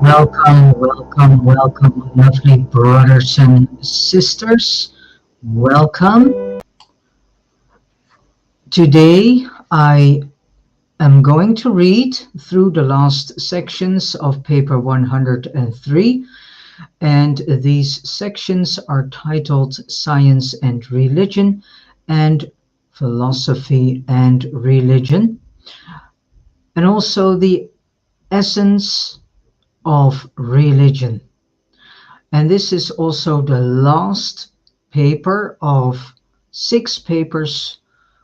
Welcome, lovely brothers and sisters. Welcome. Today, I am going to read through the last sections of paper 103, and these sections are titled Science and Religion and Philosophy and Religion, and also the essence of religion. And this is also the last paper of 6 papers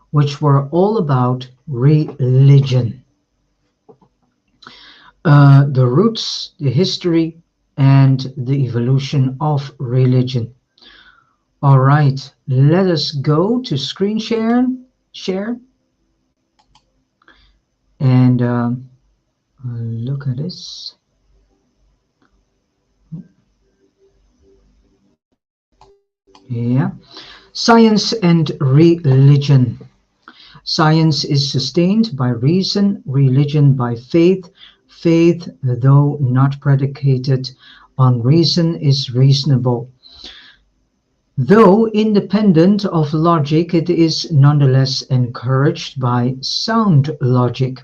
which were all about religion, the roots, the history, and the evolution of religion. All right, let us go to screen share, and look at this. Yeah, science and religion. Science is sustained by reason, religion by faith. Faith, though not predicated on reason, is reasonable. Though independent of logic, it is nonetheless encouraged by sound logic.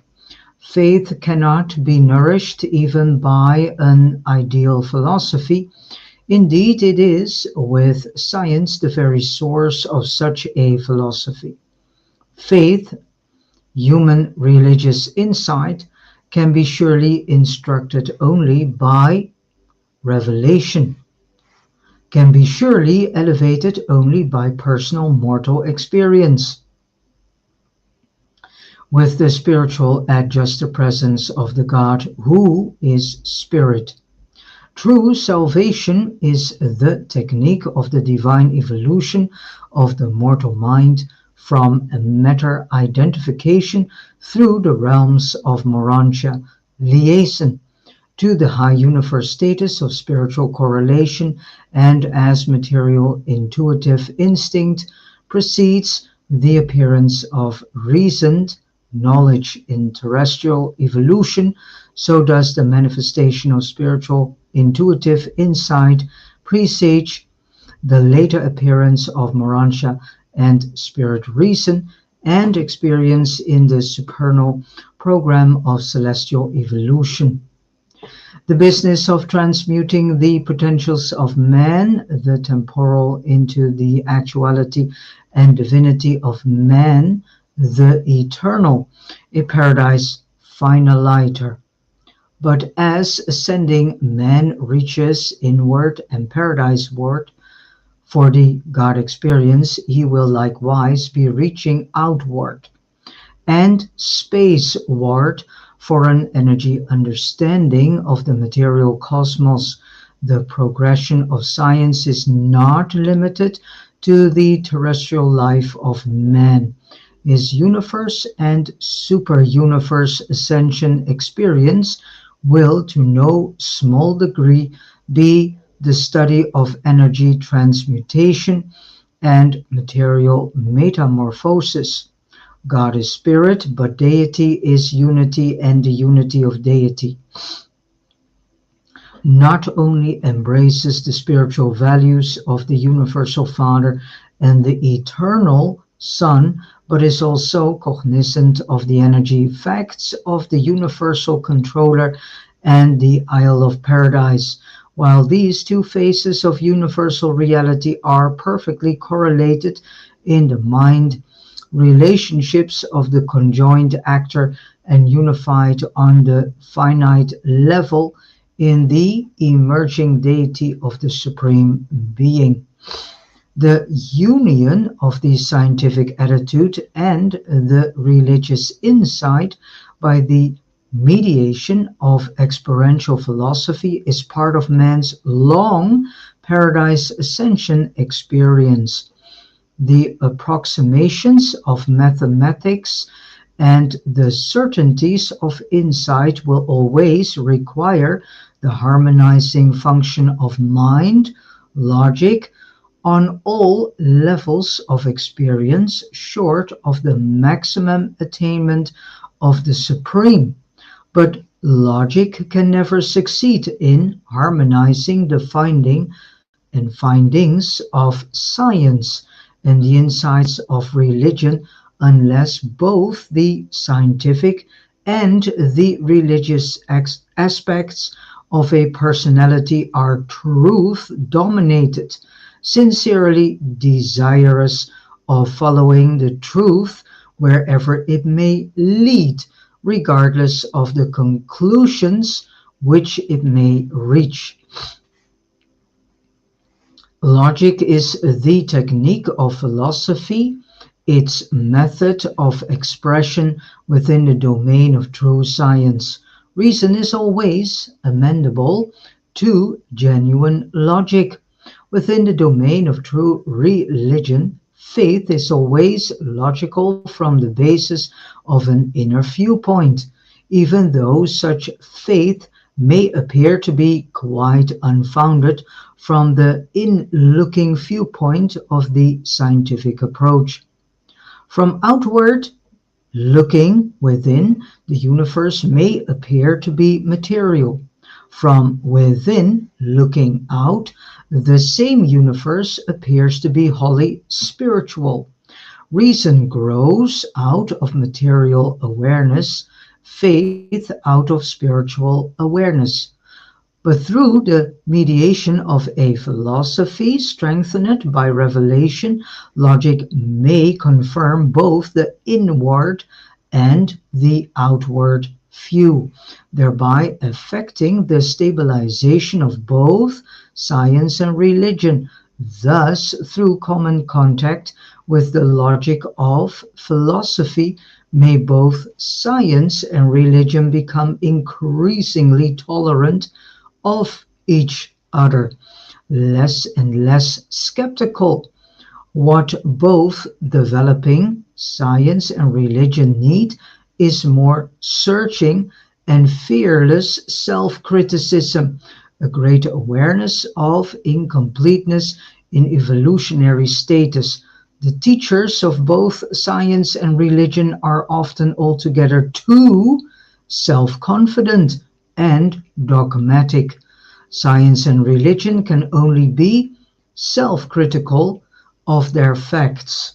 Faith cannot be nourished even by an ideal philosophy. Indeed, it is, with science, the very source of such a philosophy. Faith, human religious insight, can be surely instructed only by revelation, can be surely elevated only by personal mortal experience, with the spiritual at just the presence of the God who is spirit. True salvation is the technique of the divine evolution of the mortal mind from matter identification through the realms of Morantia liaison to the high universe status of spiritual correlation, and as material intuitive instinct precedes the appearance of reasoned knowledge in terrestrial evolution, so does the manifestation of spiritual intuitive insight presage the later appearance of Morantia and spirit reason and experience in the supernal program of celestial evolution. The business of transmuting the potentials of man, the temporal, into the actuality and divinity of man, the eternal, a paradise finaliter. But as ascending man reaches inward and paradise-ward for the God experience, he will likewise be reaching outward and space-ward for an energy understanding of the material cosmos. The progression of science is not limited to the terrestrial life of man. His universe and super-universe ascension experience will to no small degree be the study of energy transmutation and material metamorphosis. God is spirit, but deity is unity, and the unity of deity not only embraces the spiritual values of the universal Father and the eternal Son, but is also cognizant of the energy facts of the universal controller and the Isle of Paradise. While these two phases of universal reality are perfectly correlated in the mind, relationships of the conjoined actor and unified on the finite level in the emerging deity of the Supreme Being. The union of the scientific attitude and the religious insight by the mediation of experiential philosophy is part of man's long paradise ascension experience. The approximations of mathematics and the certainties of insight will always require the harmonizing function of mind, logic, on all levels of experience, short of the maximum attainment of the supreme. But Logic can never succeed in harmonizing the findings of science and the insights of religion unless both the scientific and the religious aspects of a personality are truth dominated, sincerely desirous of following the truth wherever it may lead, regardless of the conclusions which it may reach. Logic is the technique of philosophy, its method of expression within the domain of true science. Reason is always amendable to genuine logic. Within the domain of true religion, faith is always logical from the basis of an inner viewpoint, even though such faith may appear to be quite unfounded from the in-looking viewpoint of the scientific approach. From outward looking within, the universe may appear to be material. From within looking out, the same universe appears to be wholly spiritual. Reason grows out of material awareness, faith out of spiritual awareness. But through the mediation of a philosophy strengthened by revelation, logic may confirm both the inward and the outward view, thereby affecting the stabilization of both science and religion. Thus, through common contact with the logic of philosophy, may both science and religion become increasingly tolerant of each other, less and less skeptical. What both developing science and religion need is more searching and fearless self-criticism, a greater awareness of incompleteness in evolutionary status. The teachers of both science and religion are often altogether too self-confident and dogmatic. Science and religion can only be self-critical of their facts.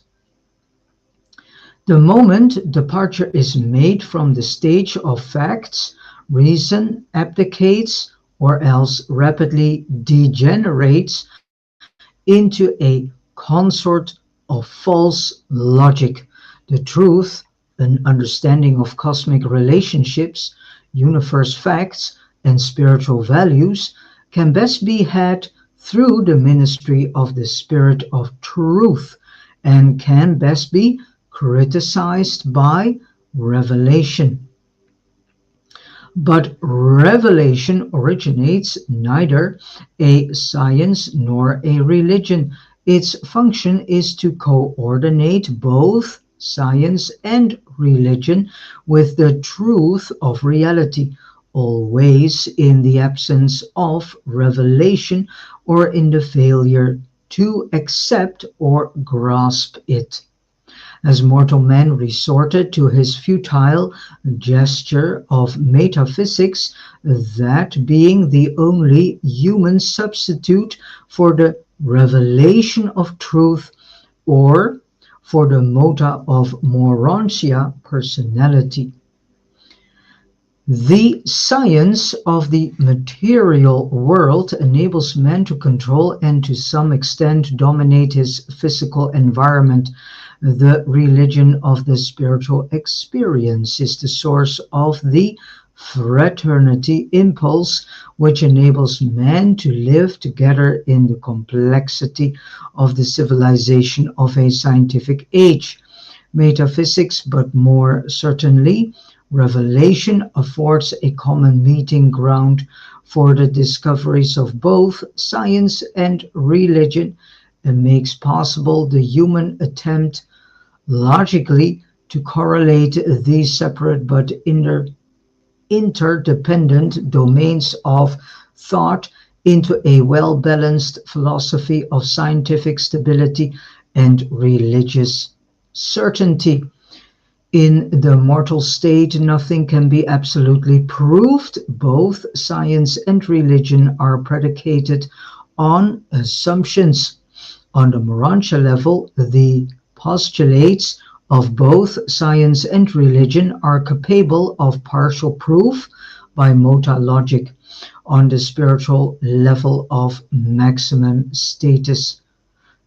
The moment departure is made from the stage of facts, reason abdicates or else rapidly degenerates into a consort of false logic. The truth, an understanding of cosmic relationships, universe facts, and spiritual values can best be had through the ministry of the Spirit of Truth and can best be criticized by revelation. But revelation originates neither a science nor a religion. Its function is to coordinate both science and religion with the truth of reality, always in the absence of revelation or in the failure to accept or grasp it. As mortal man resorted to his futile gesture of metaphysics, that being the only human substitute for the revelation of truth or for the mota of morontia personality. The science of the material world enables man to control and to some extent dominate his physical environment. The religion of the spiritual experience is the source of the fraternity impulse, which enables man to live together in the complexity of the civilization of a scientific age. Metaphysics, but more certainly, revelation affords a common meeting ground for the discoveries of both science and religion and makes possible the human attempt logically to correlate these separate but interdependent domains of thought into a well-balanced philosophy of scientific stability and religious certainty. In the mortal state, nothing can be absolutely proved. Both science and religion are predicated on assumptions. On the Morancha level, the postulates of both science and religion are capable of partial proof by mota logic. On the spiritual level of maximum status,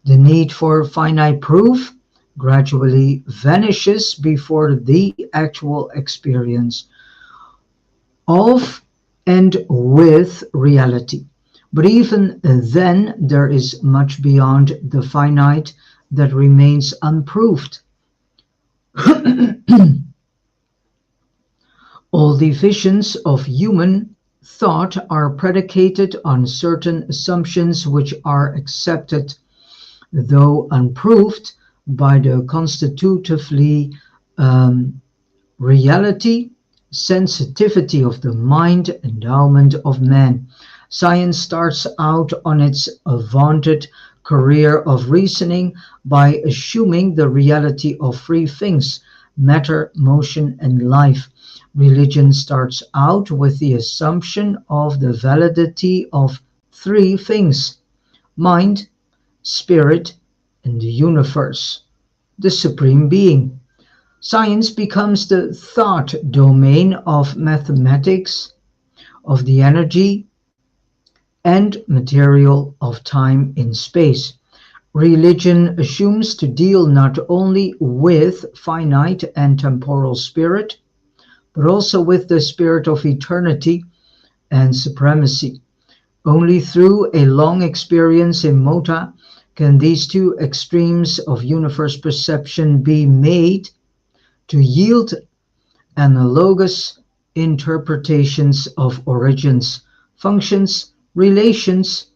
the need for finite proof gradually vanishes before the actual experience of and with reality. But even then, there is much beyond the finite that remains unproved. All divisions of human thought are predicated on certain assumptions which are accepted, though unproved, by the constitutively reality, sensitivity of the mind, endowment of man. Science starts out on its vaunted career of reasoning by assuming the reality of three things: matter, motion, and life. Religion starts out with the assumption of the validity of three things: mind, spirit, and the universe, the supreme being. Science becomes the thought domain of mathematics, of the energy and material of time in space. Religion assumes to deal not only with finite and temporal spirit, but also with the spirit of eternity and supremacy. Only through a long experience in mota can these two extremes of universe perception be made to yield analogous interpretations of origins, functions, relations,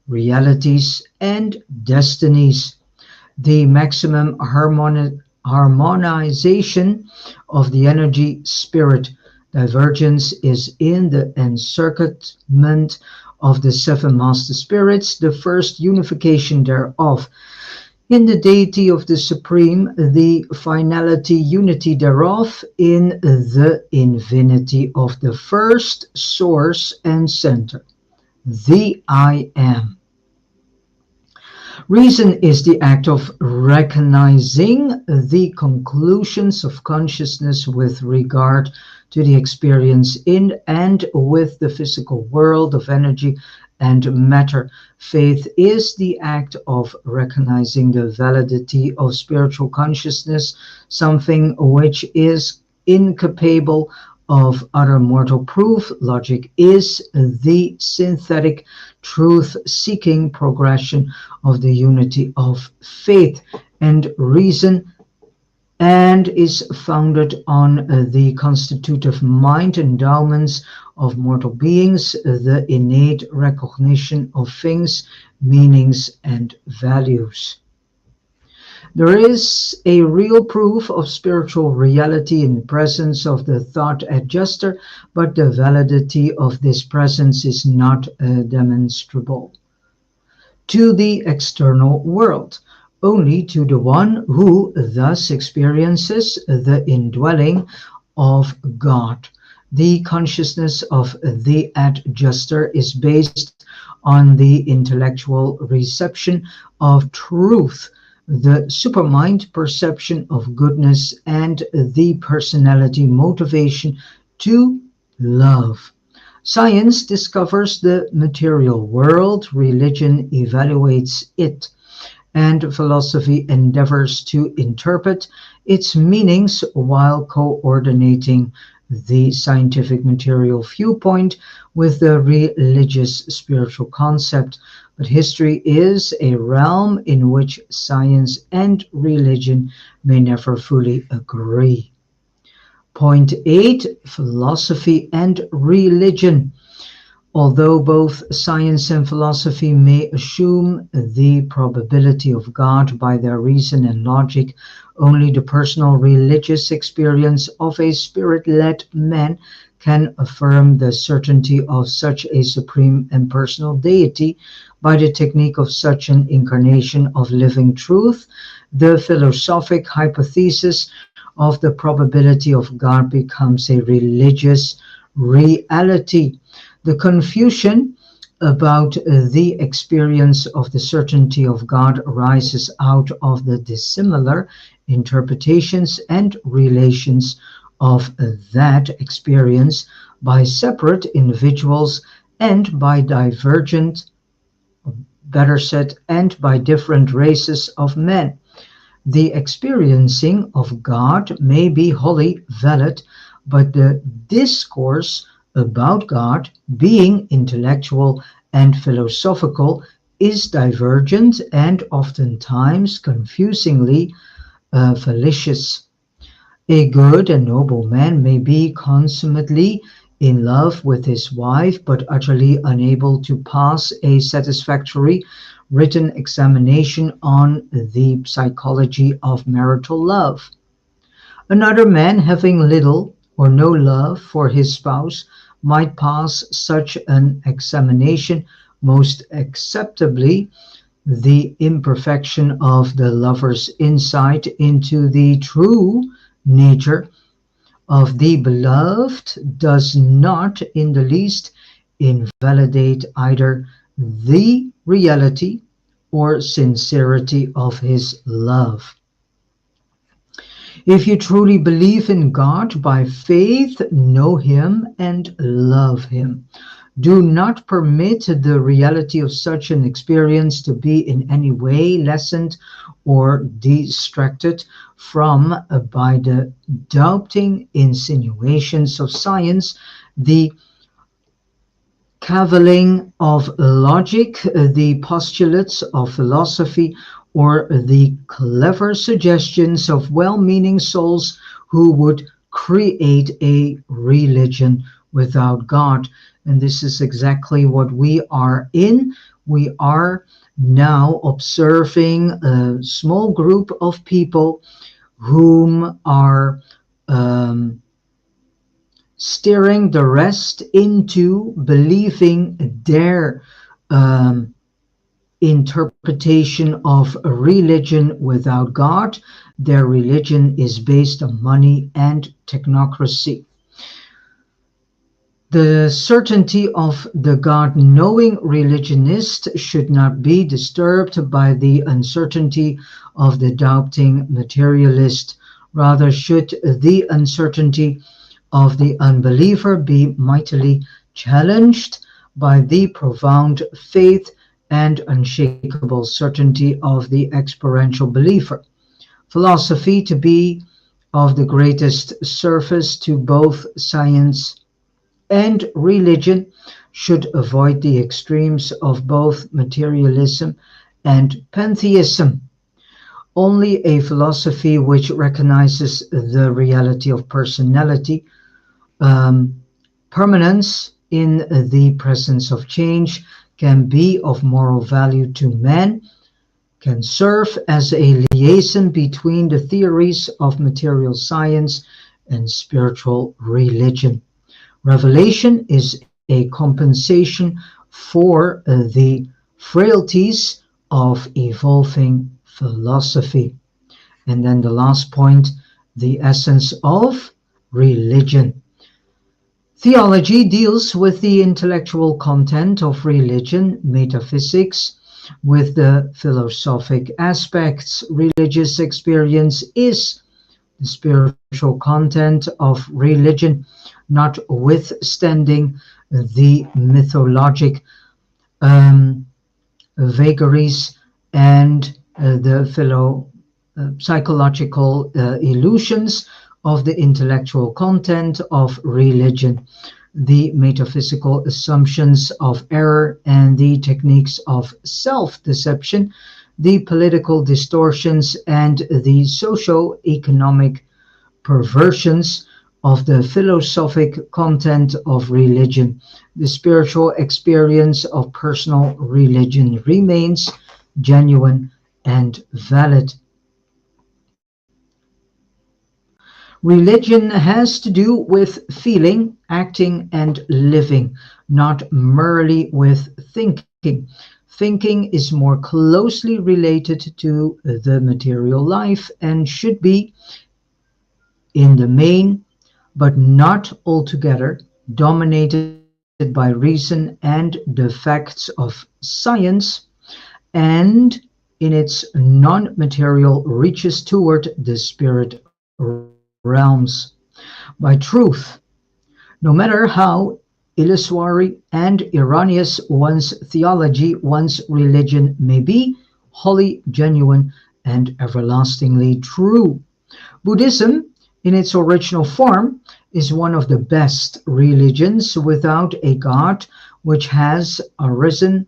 realities, and destinies. The maximum harmonization of the energy spirit divergence is in the encirclement of the seven master spirits, the first unification thereof. In the deity of the Supreme, the finality unity thereof, in the infinity of the first source and center, the I Am. Reason is the act of recognizing the conclusions of consciousness with regard to the experience in and with the physical world of energy and matter. Faith is the act of recognizing the validity of spiritual consciousness, something which is incapable of utter mortal proof. Logic is the synthetic truth-seeking progression of the unity of faith and reason, and is founded on the constitutive mind endowments of mortal beings, the innate recognition of things, meanings, and values. There is a real proof of spiritual reality in the presence of the thought adjuster, but the validity of this presence is not demonstrable to the external world, only to the one who thus experiences the indwelling of God. The consciousness of the adjuster is based on the intellectual reception of truth, the supermind perception of goodness, and the personality motivation to love. Science discovers the material world, religion evaluates it, and philosophy endeavors to interpret its meanings while coordinating the scientific material viewpoint with the religious spiritual concept. But history is a realm in which science and religion may never fully agree. Point 8. Philosophy and religion. Although both science and philosophy may assume the probability of God by their reason and logic, only the personal religious experience of a spirit-led man can affirm the certainty of such a supreme and personal deity by the technique of such an incarnation of living truth. The philosophic hypothesis of the probability of God becomes a religious reality. The confusion about the experience of the certainty of God arises out of the dissimilar interpretations and relations of that experience by separate individuals and by divergent, better said, and by different races of men. The experiencing of God may be wholly valid, but the discourse about God, being intellectual and philosophical, is divergent and oftentimes confusingly fallacious. A good and noble man may be consummately in love with his wife, but utterly unable to pass a satisfactory written examination on the psychology of marital love. Another man, having little or no love for his spouse, might pass such an examination most acceptably. The imperfection of the lover's insight into the true nature of the beloved does not in the least invalidate either the reality or sincerity of his love. If you truly believe in God by faith, know Him and love Him. Do not permit the reality of such an experience to be in any way lessened or distracted from by the doubting insinuations of science, the cavilling of logic, the postulates of philosophy, or the clever suggestions of well-meaning souls who would create a religion without God. And this is exactly what we are in. We are now observing a small group of people whom are steering the rest into believing their interpretation of a religion without God. Their religion is based on money and technocracy. The certainty of the God-knowing religionist should not be disturbed by the uncertainty of the doubting materialist. Rather, should the uncertainty of the unbeliever be mightily challenged by the profound faith and unshakable certainty of the experiential believer. Philosophy to be of the greatest service to both science and religion should avoid the extremes of both materialism and pantheism. Only a philosophy which recognizes the reality of personality, permanence in the presence of change, can be of moral value to man, can serve as a liaison between the theories of material science and spiritual religion. Revelation is a compensation for the frailties of evolving philosophy. And then the last point, the essence of religion. Theology deals with the intellectual content of religion, metaphysics with the philosophic aspects. Religious experience is the spiritual content of religion, notwithstanding the mythologic vagaries and the psychological illusions of the intellectual content of religion, the metaphysical assumptions of error and the techniques of self-deception, the political distortions and the socio-economic perversions of the philosophic content of religion. The spiritual experience of personal religion remains genuine and valid. Religion has to do with feeling, acting, and living, not merely with thinking. Thinking is more closely related to the material life and should be in the main, but not altogether, dominated by reason and the facts of science, and in its non-material reaches toward the spirit realms. By truth, no matter how illusory and erroneous one's theology, one's religion may be, wholly genuine and everlastingly true. Buddhism, in its original form, is one of the best religions without a God, which has arisen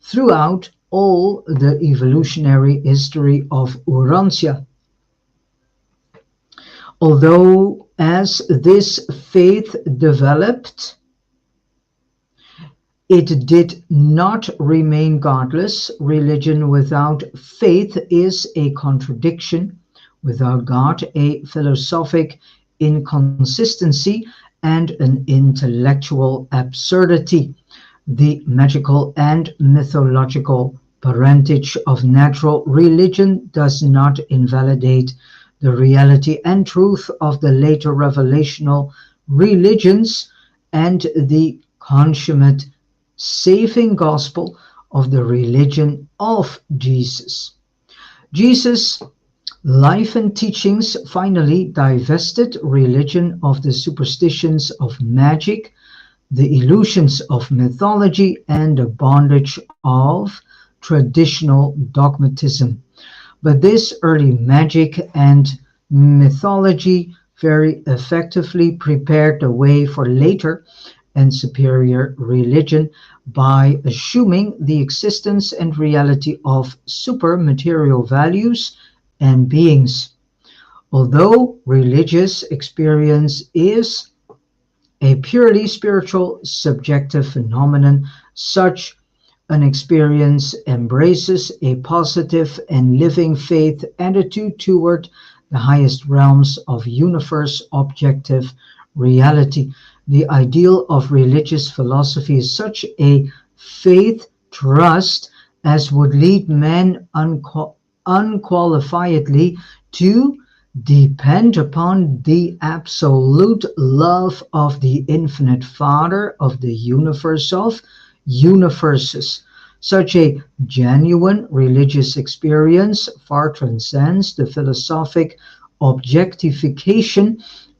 throughout all the evolutionary history of Urantia. Although as this faith developed, it did not remain godless. Religion without faith is a contradiction, without God, a philosophic inconsistency and an intellectual absurdity. The magical and mythological parentage of natural religion does not invalidate the reality and truth of the later revelational religions and the consummate saving gospel of the religion of Jesus. Jesus' life and teachings finally divested religion of the superstitions of magic, the illusions of mythology, and the bondage of traditional dogmatism. But this early magic and mythology very effectively prepared the way for later and superior religion by assuming the existence and reality of supermaterial values and beings. Although religious experience is a purely spiritual subjective phenomenon, such an experience embraces a positive and living faith attitude toward the highest realms of universe objective reality. The ideal of religious philosophy is such a faith trust as would lead men unqualifiedly to depend upon the absolute love of the infinite Father of the universe of universes. Such a genuine religious experience far transcends the philosophic objectification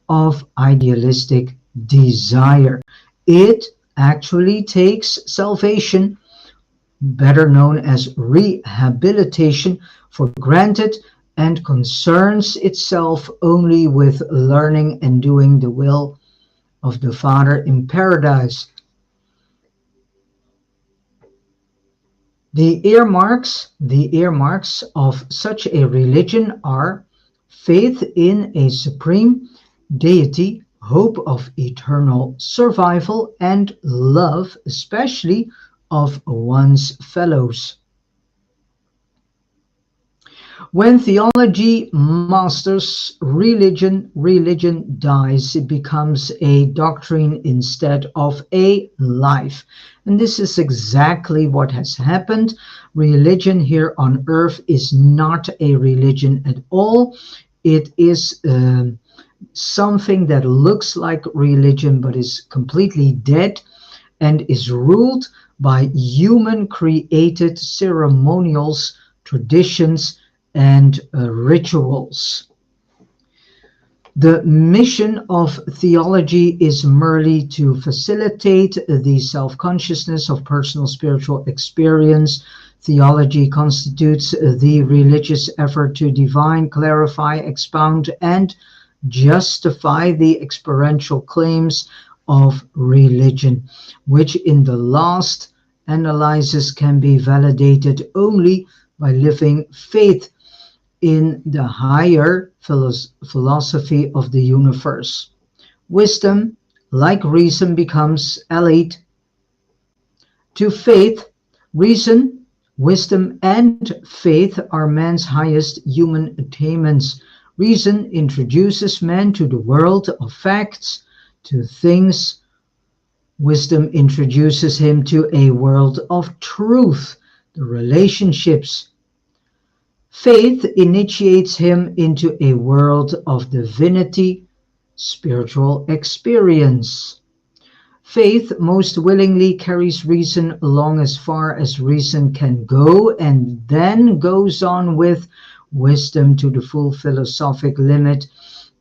of idealistic desire. It actually takes salvation, better known as rehabilitation, for granted and concerns itself only with learning and doing the will of the Father in paradise. The earmarks of such a religion are faith in a supreme deity, hope of eternal survival, and love, especially of one's fellows. When theology masters religion, religion dies. It becomes a doctrine instead of a life. And this is exactly what has happened. Religion here on earth is not a religion at all. It is something that looks like religion but is completely dead and is ruled by human created ceremonials, traditions, and rituals. The mission of theology is merely to facilitate the self-consciousness of personal spiritual experience. Theology constitutes the religious effort to divine, clarify, expound, and justify the experiential claims of religion, which in the last analysis can be validated only by living faith in the higher philosophy of the universe. Wisdom, like reason, becomes allied to faith. Reason, wisdom, and faith are man's highest human attainments. Reason introduces man to the world of facts, to things. Wisdom introduces him to a world of truth, the relationships. Faith initiates him into a world of divinity, spiritual experience. Faith most willingly carries reason along as far as reason can go, and then goes on with wisdom to the full philosophic limit,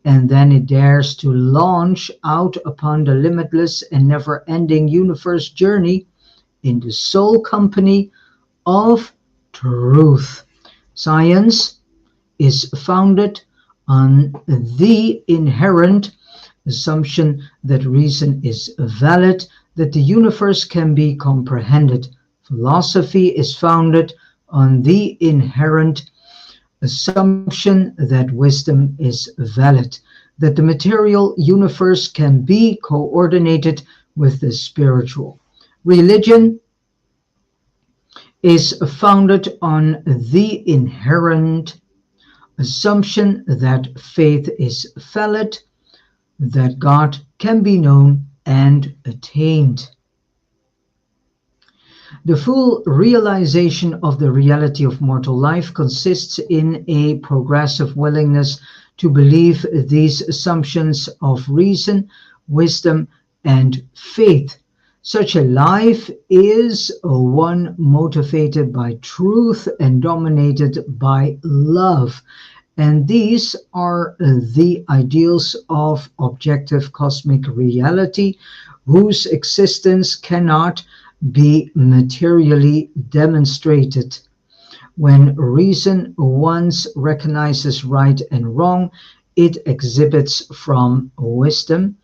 and then it dares to launch out upon the limitless and never ending universe journey in the sole company of truth. Science is founded on the inherent assumption that reason is valid, that the universe can be comprehended. Philosophy is founded on the inherent assumption that wisdom is valid, that the material universe can be coordinated with the spiritual. Religion is founded on the inherent assumption that faith is valid, that God can be known and attained. The full realization of the reality of mortal life consists in a progressive willingness to believe these assumptions of reason, wisdom, and faith. Such a life is one motivated by truth and dominated by love. And these are the ideals of objective cosmic reality, whose existence cannot be materially demonstrated. When reason once recognizes right and wrong, it exhibits from wisdom,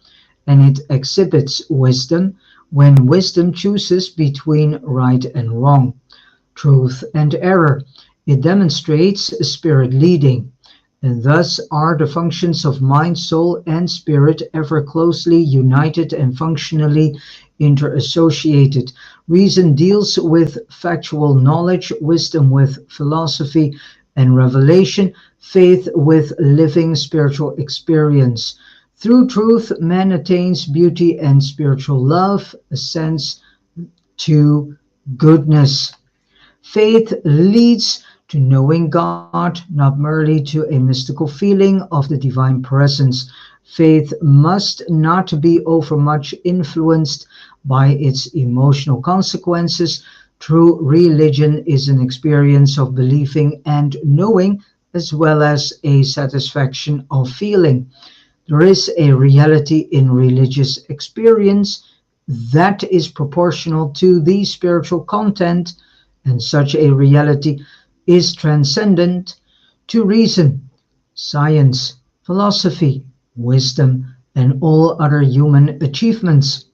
and it exhibits wisdom when wisdom chooses between right and wrong, truth and error. It demonstrates spirit leading. And thus are the functions of mind, soul, and spirit ever closely united and functionally interassociated. Reason deals with factual knowledge, wisdom with philosophy and revelation, faith with living spiritual experience. Through truth, man attains beauty and spiritual love, ascends to goodness. Faith leads to knowing God, not merely to a mystical feeling of the divine presence. Faith must not be overmuch influenced by its emotional consequences. True religion is an experience of believing and knowing, as well as a satisfaction of feeling. There is a reality in religious experience that is proportional to the spiritual content, and such a reality is transcendent to reason, science, philosophy, wisdom, and all other human achievements.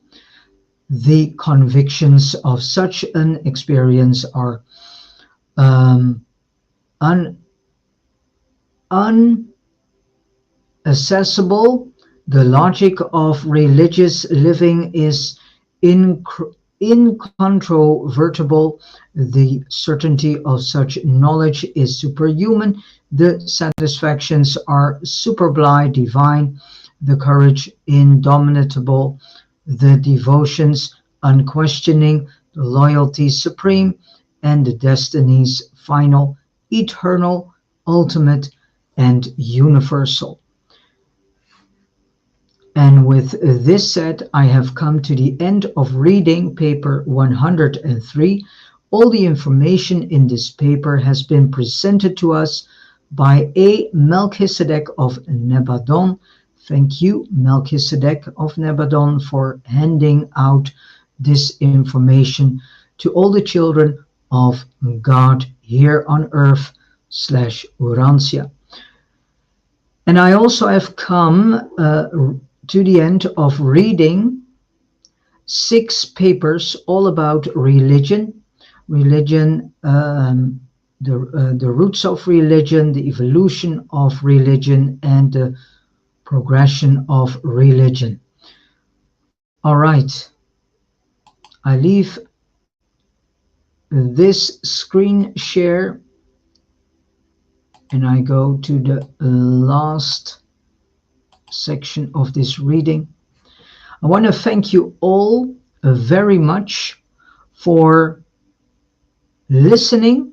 The convictions of such an experience are um, un- unaccessible. The logic of religious living is incontrovertible. The certainty of such knowledge is superhuman. The satisfactions are superbly divine. The courage indomitable. The devotions unquestioning. The loyalty supreme. And the destinies final, eternal, ultimate, and universal. And with this said, I have come to the end of reading paper 103. All the information in this paper has been presented to us by A. Melchizedek of Nebadon. Thank you, Melchizedek of Nebadon, for handing out this information to all the children of God here on earth / Urantia. And I also have come to the end of reading 6 papers all about religion, the roots of religion, the evolution of religion, and the progression of religion. All right, I leave this screen share and I go to the last section of this reading. I want to thank you all very much for listening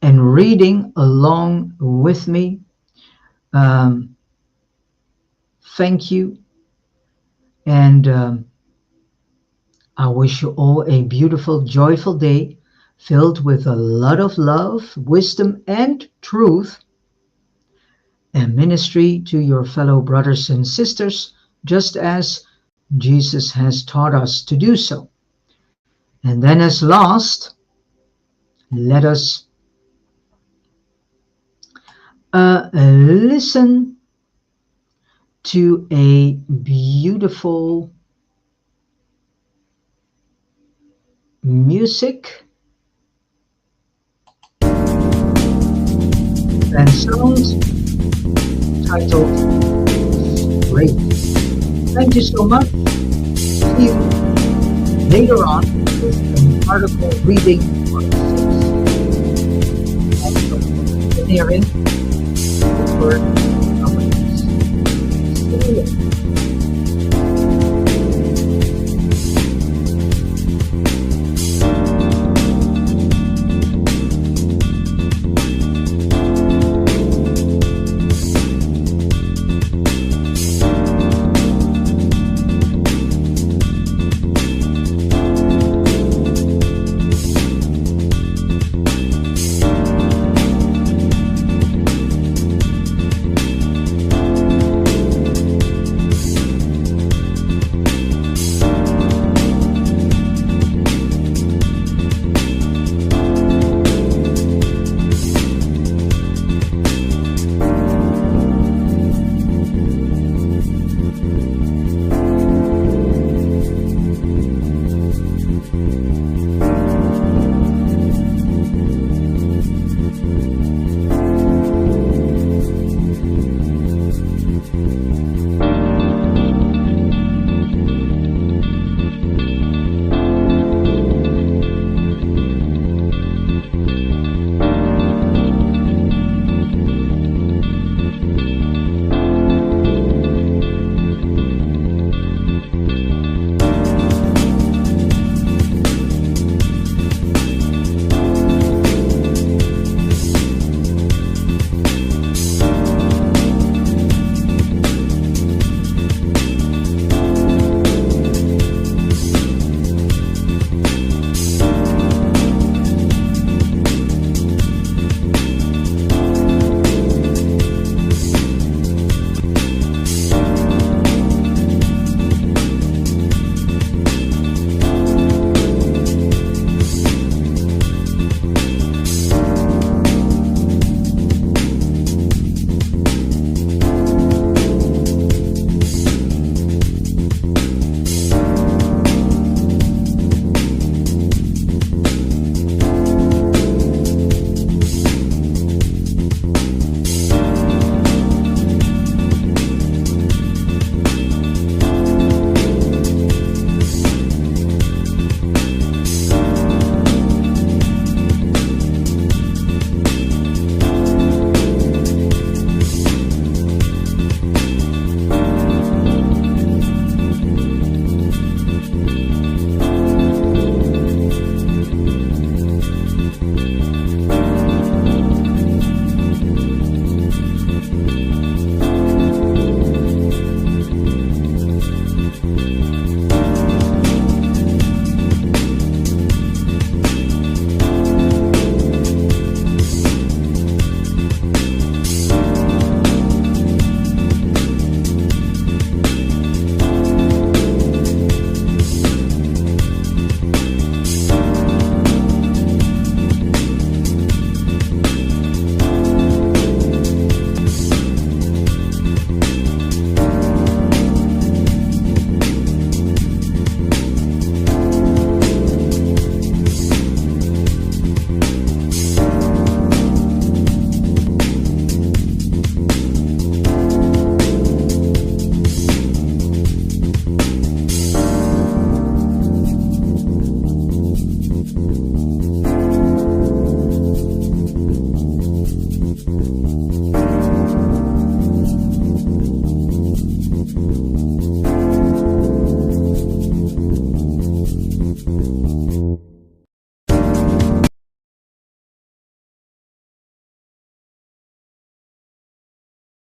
and reading along with me. thank you, and I wish you all a beautiful, joyful day filled with a lot of love, wisdom, and truth, and ministry to your fellow brothers and sisters, just as Jesus has taught us to do so. And then, as last, let us listen to a beautiful music and sounds titled Great. Thank you so much. See you later on with an article reading on 6 of engineering for companies. See you later.